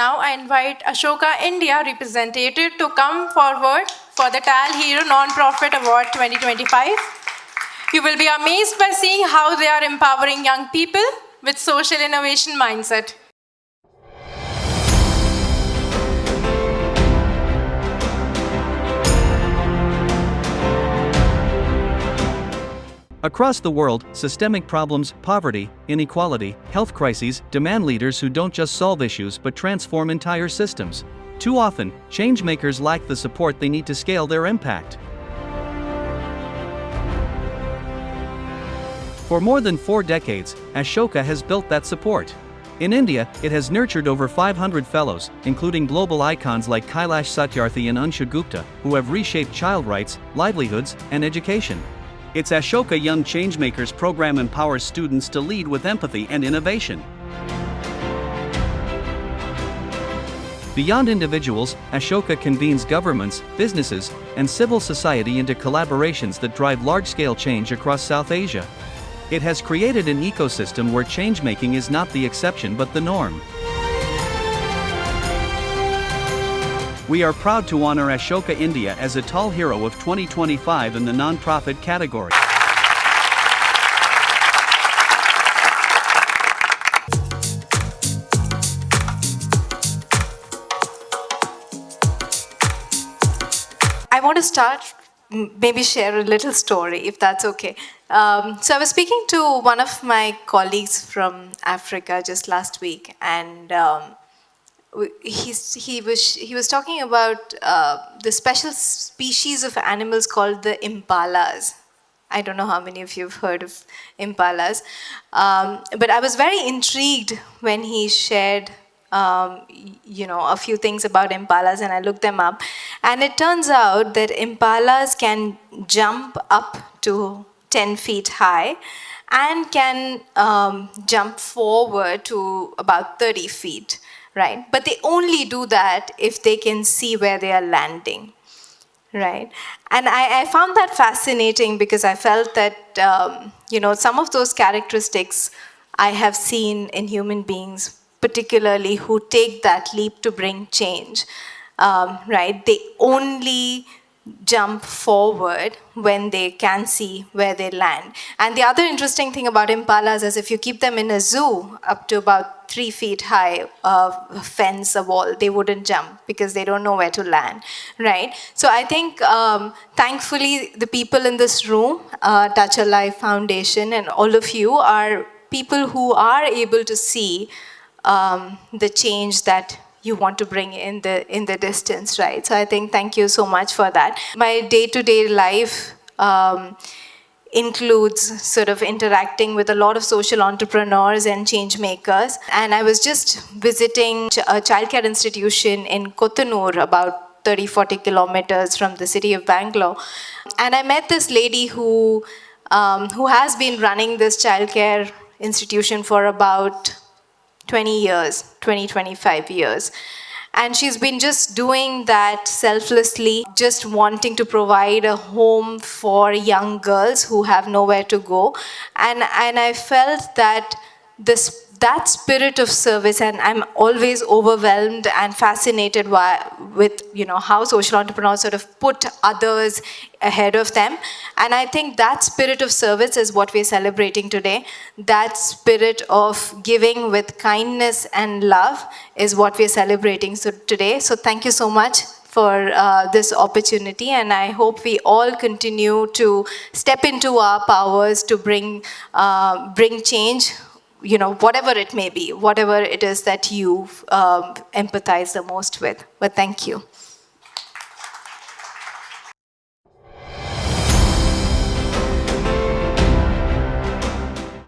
now I invite Ashoka India representative to come forward for the TALHero Non-Profit Award 2025. You will be amazed by seeing how they are empowering young people with social innovation mindset. Across the world, systemic problems, poverty, inequality, health crises demand leaders who don't just solve issues but transform entire systems. Too often, changemakers lack the support they need to scale their impact. For more than 4 decades, Ashoka has built that support. In India, it has nurtured over 500 fellows, including global icons like Kailash Satyarthi and Anshu Gupta, who have reshaped child rights, livelihoods, and education. Its Ashoka Young Changemakers Program empowers students to lead with empathy and innovation. Beyond individuals, Ashoka convenes governments, businesses, and civil society into collaborations that drive large-scale change across South Asia. It has created an ecosystem where change-making is not the exception but the norm. We are proud to honor Ashoka India as a TALHero of 2025 in the non-profit category. I want to start, maybe share a little story, if that's okay. So I was speaking to one of my colleagues from Africa just last week, and he was talking about the special species of animals called the impalas. I don't know how many of you have heard of impalas, but I was very intrigued when he shared a few things about impalas, and I looked them up, and it turns out that impalas can jump up to 10 feet high and can jump forward to about 30 feet. Right, but they only do that if they can see where they are landing, right? And I found that fascinating because I felt that, some of those characteristics I have seen in human beings, particularly who take that leap to bring change, right? They only jump forward when they can see where they land. And the other interesting thing about impalas is if you keep them in a zoo up to about 3 feet high, fence, a wall, they wouldn't jump because they don't know where to land, right? So I think, thankfully, the people in this room, Touch a Life Foundation, and all of you are people who are able to see the change that you want to bring in the distance, right? So I think thank you so much for that. My day-to-day life includes sort of interacting with a lot of social entrepreneurs and change makers. And I was just visiting a childcare institution in Kotanur, about 30-40 kilometers from the city of Bangalore. And I met this lady who has been running this childcare institution for about 25 years. And she's been just doing that selflessly, just wanting to provide a home for young girls who have nowhere to go. And I felt that that spirit of service, and I'm always overwhelmed and fascinated with how social entrepreneurs sort of put others ahead of them. And I think that spirit of service is what we're celebrating today. That spirit of giving with kindness and love is what we're celebrating today. So thank you so much for this opportunity, and I hope we all continue to step into our powers to bring change, whatever it may be, whatever it is that you empathize the most with. But thank you.